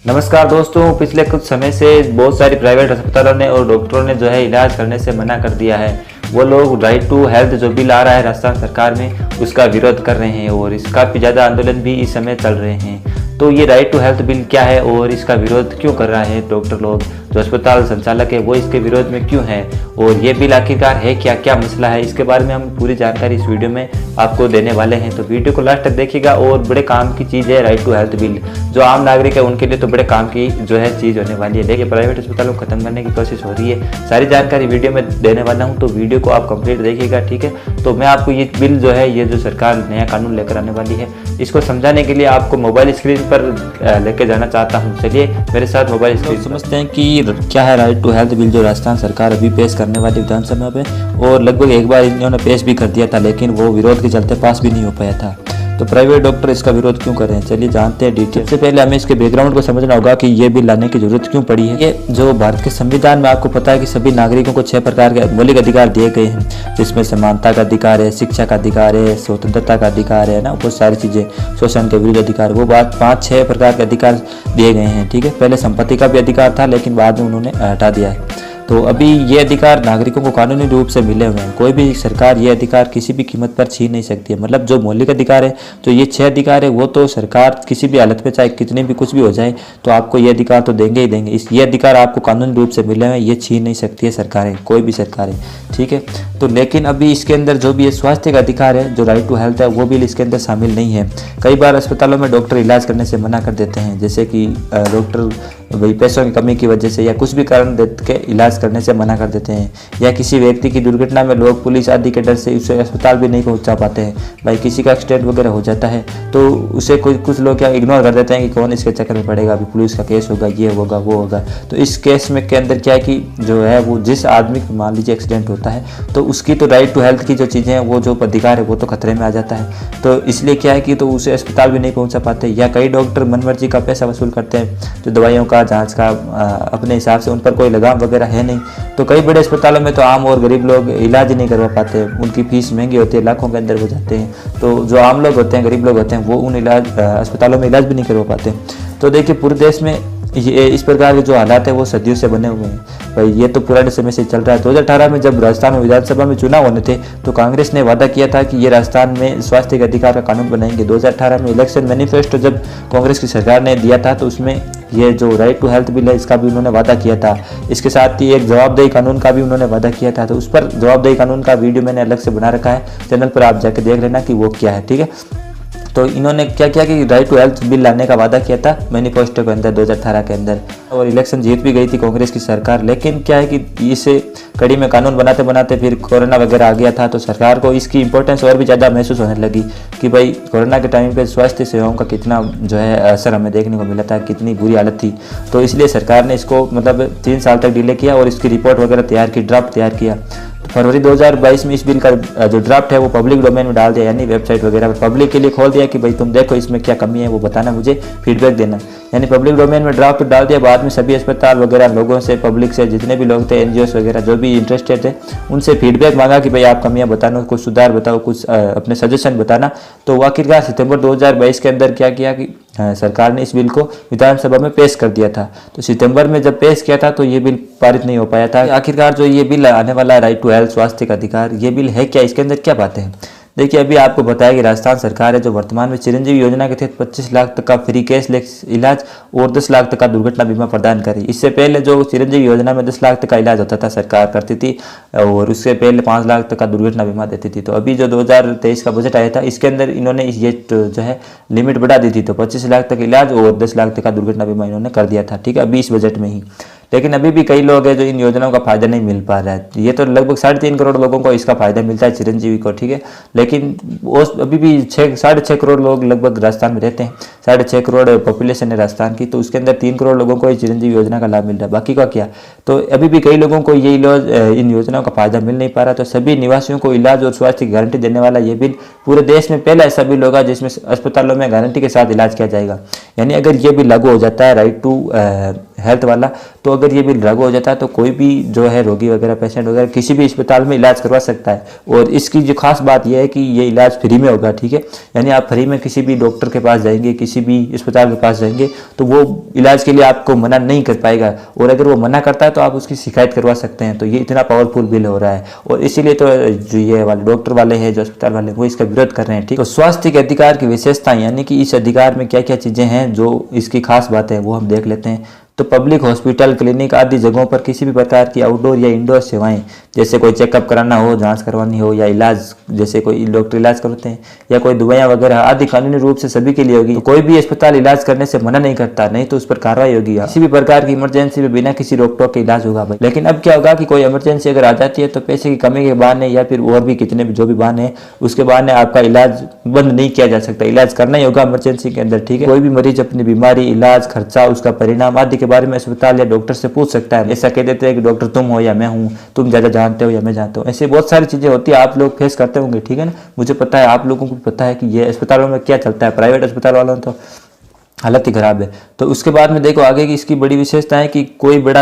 नमस्कार दोस्तों, पिछले कुछ समय से बहुत सारी प्राइवेट अस्पतालों ने और डॉक्टरों ने जो है इलाज करने से मना कर दिया है। वो लोग राइट टू हेल्थ जो बिल आ रहा है राजस्थान सरकार में, उसका विरोध कर रहे हैं और इसका काफ़ी ज़्यादा आंदोलन भी इस समय चल रहे हैं। तो ये राइट टू हेल्थ बिल क्या है और इसका विरोध क्यों कर रहा है डॉक्टर लोग, जो अस्पताल संचालक है वो इसके विरोध में क्यों है, और ये बिल आखिरकार है क्या, क्या मसला है, इसके बारे में हम पूरी जानकारी इस वीडियो में आपको देने वाले हैं। तो वीडियो को लास्ट तक देखिएगा। और बड़े काम की चीज़ है राइट टू हेल्थ बिल, जो आम नागरिक है उनके लिए तो बड़े काम की जो है चीज़ होने वाली है। देखिए, प्राइवेट अस्पतालों को खत्म करने की कोशिश हो रही है। सारी जानकारी वीडियो में देने वाला हूँ, तो वीडियो को आप कंप्लीट देखिएगा, ठीक है। तो मैं आपको ये बिल जो है, ये जो सरकार नया कानून लेकर आने वाली है, इसको समझाने के लिए आपको मोबाइल स्क्रीन पर लेके जाना चाहता हूँ। चलिए मेरे साथ मोबाइल स्क्रीन समझते हैं कि क्या है राइट टू हेल्थ बिल, जो राजस्थान सरकार अभी पेश करने वाली विधानसभा में, और लगभग एक बार इन्होंने पेश भी कर दिया था, लेकिन वो विरोध के चलते पास भी नहीं हो पाया था। तो प्राइवेट डॉक्टर इसका विरोध क्यों कर रहे हैं, चलिए जानते हैं डिटेल। सबसे पहले हमें इसके बैकग्राउंड को समझना होगा कि ये बिल लाने की जरूरत क्यों पड़ी है। ये जो भारत के संविधान में आपको पता है कि सभी नागरिकों को 6 प्रकार के मौलिक अधिकार दिए गए हैं, जिसमें समानता का अधिकार है, शिक्षा का अधिकार है, स्वतंत्रता का अधिकार है ना, बहुत सारी चीजें, शोषण के विरुद्ध अधिकार, वो बात 5-6 प्रकार के अधिकार दिए गए हैं, ठीक है। पहले संपत्ति का भी अधिकार था, लेकिन बाद में उन्होंने हटा दिया है। तो अभी ये अधिकार नागरिकों को कानूनी रूप से मिले हुए हैं। कोई भी सरकार ये अधिकार किसी भी कीमत पर छीन नहीं सकती है। मतलब जो मौलिक अधिकार है, जो ये 6 अधिकार है, वो तो सरकार किसी भी हालत में, चाहे कितने भी कुछ भी हो जाए, तो आपको ये अधिकार तो देंगे ही देंगे। ये अधिकार आपको कानूनी रूप से मिले हुए हैं, ये छीन नहीं सकती है सरकारें, कोई भी सरकार है, ठीक है। तो लेकिन अभी इसके अंदर जो भी ये स्वास्थ्य का अधिकार है, जो राइट टू हेल्थ है, वो बिल इसके अंदर शामिल नहीं है। कई बार अस्पतालों में डॉक्टर इलाज करने से मना कर देते हैं, जैसे कि डॉक्टर भाई पैसों की कमी की वजह से या कुछ भी कारण देख के इलाज करने से मना कर देते हैं, या किसी व्यक्ति की दुर्घटना में लोग पुलिस आदि के डर से उसे अस्पताल भी नहीं पहुंचा पाते हैं। भाई किसी का एक्सीडेंट वगैरह हो जाता है तो उसे कुछ लोग क्या इग्नोर कर देते हैं कि कौन इसके चक्कर में पड़ेगा, अभी पुलिस का केस होगा, ये होगा, वो होगा। तो इस केस में के अंदर क्या है कि जो है वो जिस आदमी को मान लीजिए एक्सीडेंट होता है, तो उसकी तो राइट टू हेल्थ की जो चीज़ें हैं, वो जो अधिकार है, वो तो खतरे में आ जाता है। तो इसलिए क्या है कि तो उसे अस्पताल भी नहीं पहुँचा पाते, या कई डॉक्टर मनमर्जी का पैसा वसूल करते हैं, जो दवाइयों का, जाँच का, अपने हिसाब से, उन पर कोई लगाम वगैरह है नहीं। तो कई बड़े अस्पतालों में तो आम और गरीब लोग इलाज ही नहीं करवा पाते, उनकी फीस महंगी होती है, लाखों के अंदर हो जाते हैं। तो जो आम लोग होते हैं, गरीब लोग होते हैं, वो उन अस्पतालों में इलाज भी नहीं करवा पाते। तो देखिए, पूरे देश में ये इस प्रकार के जो हालात है वो सदियों से बने हुए हैं। भाई ये तो पुराने समय से चल रहा है। 2018 में जब राजस्थान में विधानसभा में चुनाव होने थे, तो कांग्रेस ने वादा किया था कि ये राजस्थान में स्वास्थ्य के अधिकार का कानून बनाएंगे। 2018 में इलेक्शन मैनिफेस्टो जब कांग्रेस की सरकार ने दिया था, तो उसमें ये जो राइट टू हेल्थ बिल है, इसका भी उन्होंने वादा किया था। इसके साथ ही एक जवाबदेही कानून का भी उन्होंने वादा किया था। तो उस पर जवाबदेही कानून का वीडियो मैंने अलग से बना रखा है, चैनल पर आप जाके देख लेना कि वो क्या है, ठीक है। तो इन्होंने क्या किया कि राइट टू हेल्थ बिल लाने का वादा किया था मैनिफेस्टो के अंदर 2018 के अंदर, और इलेक्शन जीत भी गई थी कांग्रेस की सरकार। लेकिन क्या है कि इसे कड़ी में कानून बनाते बनाते फिर कोरोना वगैरह आ गया था, तो सरकार को इसकी इंपॉर्टेंस और भी ज़्यादा महसूस होने लगी कि भाई कोरोना के टाइम पे स्वास्थ्य सेवाओं का कितना जो है असर हमें देखने को मिला था, कितनी बुरी हालत थी। तो इसलिए सरकार ने इसको मतलब 3 साल तक डिले किया और इसकी रिपोर्ट वगैरह तैयार की, ड्राफ्ट तैयार किया। फरवरी 2022 में इस बिल का जो ड्राफ्ट है वो पब्लिक डोमेन में डाल दिया, यानी वेबसाइट वगैरह पर पब्लिक के लिए खोल दिया कि भाई तुम देखो इसमें क्या कमी है, वो बताना, मुझे फीडबैक देना। यानी पब्लिक डोमेन में ड्राफ्ट डाल दिया। बाद में सभी अस्पताल वगैरह लोगों से, पब्लिक से, जितने भी लोग थे, एनजीओ वगैरह जो भी इंटरेस्टेड थे, उनसे फीडबैक मांगा कि भाई आप कमियां बताना, कुछ सुधार बताओ, कुछ अपने सजेशन बताना। तो आखिरकार सितंबर 2022 के अंदर क्या किया कि सरकार ने इस बिल को विधानसभा में पेश कर दिया था। तो सितंबर में जब पेश किया था तो ये बिल पारित नहीं हो पाया था। आखिरकार जो ये बिल आने वाला है राइट टू हेल्थ, स्वास्थ्य का अधिकार, ये बिल है क्या, इसके अंदर क्या बातें हैं। देखिए, अभी आपको बताया कि राजस्थान सरकार है जो वर्तमान में चिरंजीवी योजना के तहत 25 लाख तक का फ्री कैशलेस इलाज और 10 लाख तक का दुर्घटना बीमा प्रदान करी। इससे पहले जो चिरंजीवी योजना में 10 लाख तक का इलाज होता था, सरकार करती थी, और उससे पहले 5 लाख तक का दुर्घटना बीमा देती थी। तो अभी जो 2023 का बजट आया था, इसके अंदर इन्होंने ये जो है लिमिट बढ़ा दी थी, तो 25 लाख तक इलाज और 10 लाख तक का दुर्घटना बीमा इन्होंने कर दिया था, ठीक है, अभी इस बजट में ही। लेकिन अभी भी कई लोग हैं जो इन योजनाओं का फायदा नहीं मिल पा रहा है। ये तो लगभग 3.5 करोड़ लोगों को इसका फायदा मिलता है, चिरंजीवी को, ठीक है। लेकिन वो अभी भी 6.5 करोड़ लोग लगभग राजस्थान में रहते हैं, 6.5 करोड़ पॉपुलेशन है राजस्थान की। तो उसके अंदर 3 करोड़ लोगों को चिरंजीवी योजना का लाभ मिल रहा है, बाकी का क्या। तो अभी भी कई लोगों को ये इलाज, इन योजनाओं का फायदा मिल नहीं पा रहा। तो सभी निवासियों को इलाज और स्वास्थ्य की गारंटी देने वाला ये बिल पूरे देश में पहला ऐसा बिल होगा जिसमें अस्पतालों में गारंटी के साथ इलाज किया जाएगा। यानी अगर ये बिल लागू हो जाता है, राइट टू हेल्थ वाला, तो अगर ये बिल लागू हो जाता है तो कोई भी जो है रोगी वगैरह, पेशेंट वगैरह किसी भी अस्पताल में इलाज करवा सकता है। और इसकी जो खास बात यह है कि ये इलाज फ्री में होगा, ठीक है, यानी आप फ्री में किसी भी डॉक्टर के पास जाएंगे, किसी भी अस्पताल के पास जाएंगे तो वो इलाज के लिए आपको मना नहीं कर पाएगा, और अगर वो मना करता है तो आप उसकी शिकायत करवा सकते हैं। तो ये इतना पावरफुल बिल हो रहा है, और इसीलिए तो जो ये वाले डॉक्टर वाले हैं, जो अस्पताल वाले, वो इसका विरोध कर रहे हैं, ठीक। तो स्वास्थ्य के अधिकार की विशेषताएं, यानी कि इस अधिकार में क्या क्या चीजें हैं, जो इसकी खास बात है वो हम देख लेते हैं। तो पब्लिक हॉस्पिटल, क्लिनिक आदि जगहों पर किसी भी प्रकार की आउटडोर या इंडोर सेवाएं, जैसे कोई चेकअप कराना हो, जांच करवानी हो, या इलाज, जैसे कोई डॉक्टर इलाज करते हैं, या कोई दवाइयां वगैरह आदि कानूनी रूप से सभी के लिए होगी। तो कोई भी अस्पताल इलाज करने से मना नहीं करता, नहीं तो उस पर कार्रवाई होगी। किसी भी प्रकार की इमरजेंसी में बिना किसी रोक टोक के इलाज होगा भाई। लेकिन अब क्या होगा कि कोई इमरजेंसी अगर आ जाती है तो पैसे की कमी के बहाने या फिर और भी कितने भी जो भी बहाने हैं, उसके बहाने आपका इलाज बंद नहीं किया जा सकता, इलाज करना ही होगा इमरजेंसी के अंदर, ठीक है। कोई भी मरीज अपनी बीमारी, इलाज, खर्चा, उसका परिणाम आदि के बारे में अस्पताल डॉक्टर से पूछ सकता है। ऐसा कह देते हैं कि डॉक्टर तुम हो या मैं हूं, तुम ज्यादा जानते हो या मैं जानता हूं। ऐसे बहुत सारी चीजें होती है, आप लोग फेस करते होंगे, ठीक है ना। मुझे पता है, आप लोगों को पता है कि ये अस्पतालों में क्या चलता है। प्राइवेट अस्पताल वालों में तो हालत ही खराब है। तो उसके बाद में देखो आगे की इसकी बड़ी विशेषता है कि कोई बड़ा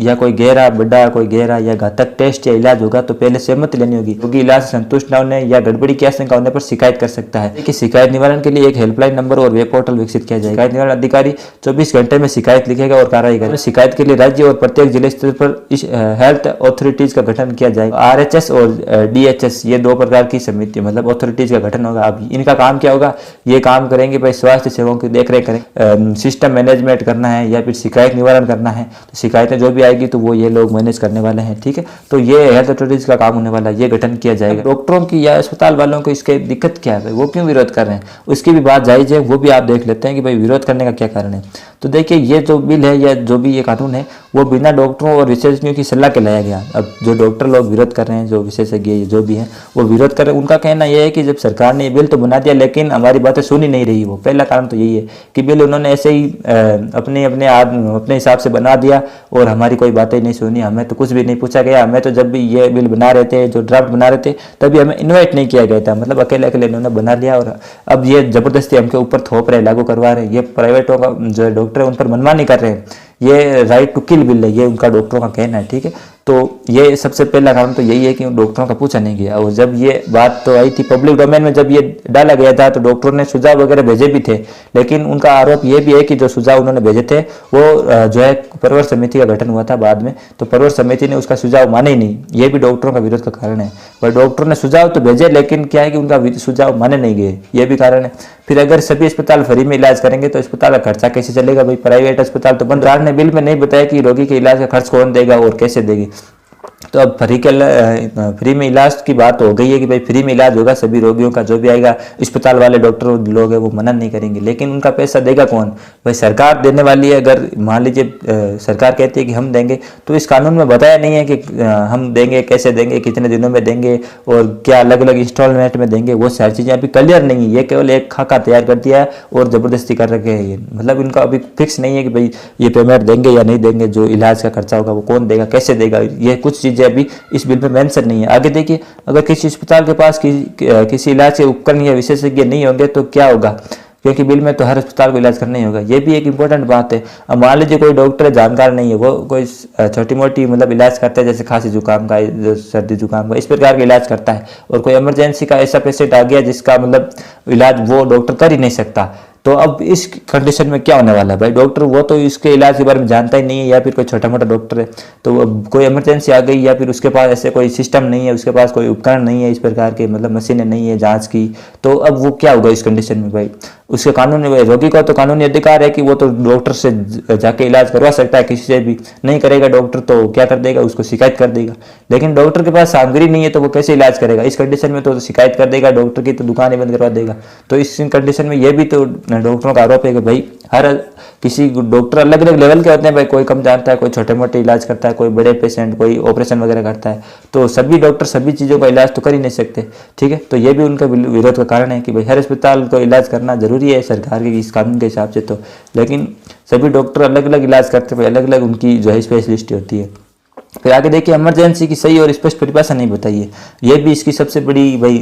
या कोई गहरा या घातक टेस्ट या इलाज होगा तो पहले सहमति लेनी होगी, क्योंकि इलाज से संतुष्ट न होने या गड़बड़ी की आशंका होने पर शिकायत कर सकता है। कि शिकायत निवारण के लिए एक हेल्पलाइन नंबर और वेब पोर्टल विकसित किया जाएगा। शिकायत निवारण अधिकारी 24 घंटे में शिकायत लिखेगा और कार्रवाई करेगा। शिकायत के लिए राज्य और प्रत्येक जिले स्तर पर हेल्थ अथॉरिटीज का गठन किया जाएगा। RHS और DHS, ये 2 प्रकार की समिति, मतलब अथॉरिटीज का गठन होगा। अब इनका काम क्या होगा, ये काम करेंगे भाई स्वास्थ्य सेवाओं की देखरेख, सिस्टम मैनेजमेंट करना है या फिर शिकायत निवारण करना है। तो शिकायतें जो भी आएगी तो वो ये लोग मैनेज करने वाले हैं, ठीक है। तो ये हेल्थ अथॉरिटीज का काम होने वाला है, ये गठन किया जाएगा। डॉक्टरों की या अस्पताल वालों को इसके दिक्कत क्या है, वो क्यों विरोध कर रहे हैं, उसकी भी बात जायज है, वो भी आप देख लेते हैं कि भाई विरोध करने का क्या कारण है। तो देखिए, ये जो बिल है या जो भी ये कानून है वो बिना डॉक्टरों और विशेषज्ञों की सलाह के लाया गया। अब जो डॉक्टर लोग विरोध कर रहे हैं, जो विशेषज्ञ जो भी हैं वो विरोध कर रहे हैं, उनका कहना यह है कि जब सरकार ने ये बिल तो बना दिया लेकिन हमारी बातें सुनी नहीं रही। वो पहला कारण तो यही है कि बिल उन्होंने ऐसे ही अपने हिसाब से बना दिया और हमारी कोई बातें नहीं सुनी, हमें तो कुछ भी नहीं पूछा गया। हमें तो जब भी ये बिल बना रहे थे, जो ड्राफ्ट बना रहे थे, तभी हमें इन्वाइट नहीं किया गया था, मतलब अकेले अकेले इन्होंने बना लिया और अब ये जबरदस्ती हमके ऊपर थोप रहे, लागू करवा रहे हैं। ये प्राइवेटों का जो डॉक्टर है उन पर मनमानी कर रहे हैं, ये राइट टू किल बिल है, ये उनका डॉक्टरों का कहना है, ठीक है। तो ये सबसे पहला कारण तो यही है कि डॉक्टरों का पूछा नहीं गया। और जब ये बात तो आई थी पब्लिक डोमेन में, जब ये डाला गया था तो डॉक्टरों ने सुझाव वगैरह भेजे भी थे, लेकिन उनका आरोप ये भी है कि जो सुझाव उन्होंने भेजे थे वो जो है परवर समिति का गठन हुआ था बाद में, तो परवर समिति ने उसका सुझाव माने ही नहीं। ये भी डॉक्टरों का विरोध का कारण है। पर डॉक्टरों ने सुझाव तो भेजे लेकिन क्या है कि उनका सुझाव माने नहीं गए, ये भी कारण है। फिर अगर सभी अस्पताल फ्री में इलाज करेंगे तो अस्पताल का खर्चा कैसे चलेगा भाई, प्राइवेट अस्पताल तो बंद। सरकार ने बिल में नहीं बताया कि रोगी के इलाज का खर्च कौन देगा और कैसे देगी। तो अब फ्री में इलाज की बात हो गई है कि भाई फ्री में इलाज होगा सभी रोगियों का, जो भी आएगा अस्पताल वाले डॉक्टर लोग हैं वो मना नहीं करेंगे, लेकिन उनका पैसा देगा कौन भाई, सरकार देने वाली है। अगर मान लीजिए सरकार कहती है कि हम देंगे, तो इस कानून में बताया नहीं है कि हम देंगे, कैसे देंगे, कितने दिनों में देंगे और क्या अलग अलग इंस्टॉलमेंट में देंगे, वो सारी चीज़ें अभी क्लियर नहीं है। ये केवल एक खाका तैयार कर दिया है और जबरदस्ती कर रखे हैं। ये मतलब इनका अभी फिक्स नहीं है कि भाई ये पेमेंट देंगे या नहीं देंगे, जो इलाज का खर्चा होगा वो कौन देगा, कैसे देगा, ये कुछ चीज़ें अभी इस बिल में मेंशन नहीं है। आगे देखिए, अगर किसी अस्पताल के पास किसी इलाज के उपकरण या विशेषज्ञ नहीं होंगे तो क्या होगा, क्योंकि बिल में तो हर अस्पताल को इलाज करना ही होगा। ये भी एक इंपॉर्टेंट बात है। अब मान लीजिए कोई डॉक्टर जानकार नहीं है, वो कोई छोटी मोटी मतलब इलाज करता है, जैसे खांसी जुकाम का, सर्दी जुकाम का, इस प्रकार का इलाज करता है, और कोई इमरजेंसी का ऐसा पेशेंट आ गया जिसका मतलब इलाज वो डॉक्टर कर ही नहीं सकता, तो अब इस कंडीशन में क्या होने वाला है भाई, डॉक्टर वो तो इसके इलाज के बारे में जानता ही नहीं है, या फिर कोई छोटा मोटा डॉक्टर है, तो अब कोई इमरजेंसी आ गई या फिर उसके पास ऐसे कोई सिस्टम नहीं है, उसके पास कोई उपकरण नहीं है इस प्रकार के, मतलब मशीनें नहीं है जांच की, तो अब वो क्या होगा इस कंडीशन में भाई। उसके कानूनी रोगी का तो कानूनी अधिकार है कि वो तो डॉक्टर से जाके इलाज करवा सकता है, किसी से भी नहीं करेगा डॉक्टर तो क्या कर देगा, उसको शिकायत कर देगा। लेकिन डॉक्टर के पास सामग्री नहीं है तो वो कैसे इलाज करेगा, इस कंडीशन में तो शिकायत कर देगा, डॉक्टर की तो दुकान ही बंद करवा देगा। तो इस कंडीशन में ये भी तो डॉक्टरों का आरोप है कि भाई हर किसी डॉक्टर अलग अलग लेवल के होते हैं भाई, कोई कम जानता है, कोई छोटे मोटे इलाज करता है, कोई बड़े पेशेंट, कोई ऑपरेशन वगैरह करता है, तो सभी डॉक्टर सभी चीज़ों का इलाज तो कर ही नहीं सकते, ठीक है। तो ये भी उनका विरोध का कारण है कि भाई हर अस्पताल को इलाज करना जरूरी है सरकार के इस कानून के हिसाब से, तो लेकिन सभी डॉक्टर अलग अलग इलाज करते हैं, अलग अलग उनकी जो है स्पेशलिस्ट होती है। फिर आगे देखिए, इमरजेंसी की सही और स्पष्ट परिभाषा नहीं बताई है। ये भी इसकी सबसे बड़ी भाई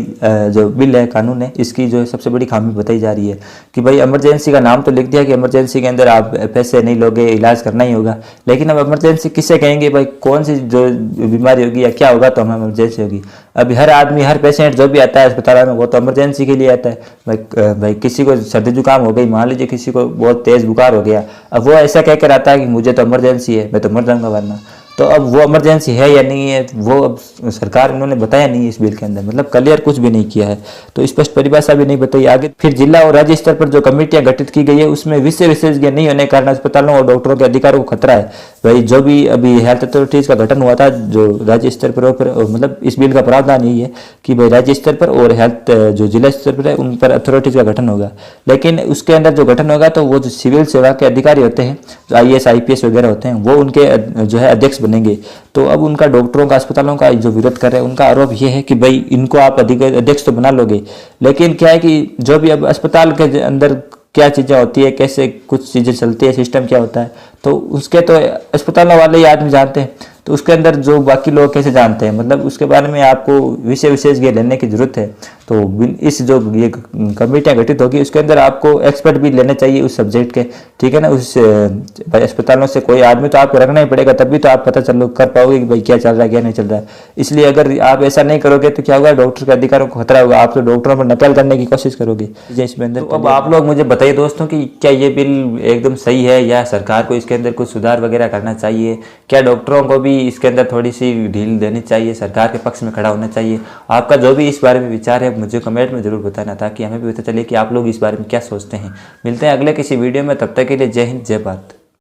जो बिल है, कानून है, इसकी जो सबसे बड़ी खामी बताई जा रही है कि भाई इमरजेंसी का नाम तो लिख दिया कि इमरजेंसी के अंदर आप पैसे नहीं लोगे, इलाज करना ही होगा, लेकिन अब इमरजेंसी किसे कहेंगे भाई? कौन सी जो बीमारी होगी या क्या होगा तो हमें इमरजेंसी होगी? अभी हर आदमी, हर पेशेंट जो भी आता है अस्पताल में वो तो इमरजेंसी के लिए आता है। भाई किसी को सर्दी जुकाम हो गई, मान लीजिए किसी को बहुत तेज बुखार हो गया, अब वो ऐसा कहकर आता है कि मुझे तो इमरजेंसी है, मैं तो मर जाऊंगा वरना। तो अब वो इमरजेंसी है या नहीं है, वो अब सरकार उन्होंने बताया नहीं है इस बिल के अंदर, मतलब क्लियर कुछ भी नहीं किया है, तो स्पष्ट परिभाषा भी नहीं बताई आगे। फिर जिला और राज्य स्तर पर जो कमेटियां गठित की गई है उसमें विषय विशेषज्ञ नहीं होने के कारण अस्पतालों और डॉक्टरों के अधिकारों को खतरा है। भाई जो भी अभी हेल्थ अथॉरिटीज का गठन हुआ था जो राज्य स्तर पर, मतलब इस बिल का प्रावधान यही है कि भाई राज्य स्तर पर और हेल्थ जो जिला स्तर पर है उन पर अथॉरिटीज का गठन होगा, लेकिन उसके अंदर जो गठन होगा तो वो जो सिविल सेवा के अधिकारी होते हैं, जो IAS IPS वगैरह होते हैं, वो उनके जो है अध्यक्ष बनेंगे। तो अब उनका डॉक्टरों का, अस्पतालों का जो विरोध कर रहे हैं, उनका आरोप ये है कि भाई इनको आप अध्यक्ष तो बना लोगे, लेकिन क्या है कि जो भी अब अस्पताल के अंदर क्या चीज़ें होती है, कैसे कुछ चीज़ें चलती है, सिस्टम क्या होता है, तो उसके तो अस्पताल वाले ही आदमी जानते हैं, तो उसके अंदर जो बाकी लोग कैसे जानते हैं, मतलब उसके बारे में आपको विषय विशेषज्ञ लेने की जरूरत है। तो इस जो ये कमेटियाँ गठित होगी उसके अंदर आपको एक्सपर्ट भी लेने चाहिए उस सब्जेक्ट के, ठीक है ना। उस अस्पतालों से कोई आदमी तो आपको रखना ही पड़ेगा, तभी तो आप पता कर पाओगे कि भाई क्या चल रहा है क्या नहीं चल रहा है। इसलिए अगर आप ऐसा नहीं करोगे तो क्या होगा, डॉक्टर के अधिकारों को खतरा होगा, आप तो डॉक्टरों पर नकल करने की कोशिश करोगे इसमें अंदर। तो अब आप लोग मुझे बताइए दोस्तों कि क्या ये बिल एकदम सही है या सरकार को इसके अंदर कुछ सुधार वगैरह करना चाहिए? क्या डॉक्टरों को भी इसके अंदर थोड़ी सी ढील देनी चाहिए, सरकार के पक्ष में खड़ा होना चाहिए? आपका जो भी इस बारे में विचार है मुझे कमेंट में जरूर बताना, ताकि हमें भी पता चले कि आप लोग इस बारे में क्या सोचते हैं। मिलते हैं अगले किसी वीडियो में, तब तक के लिए जय हिंद जय भारत।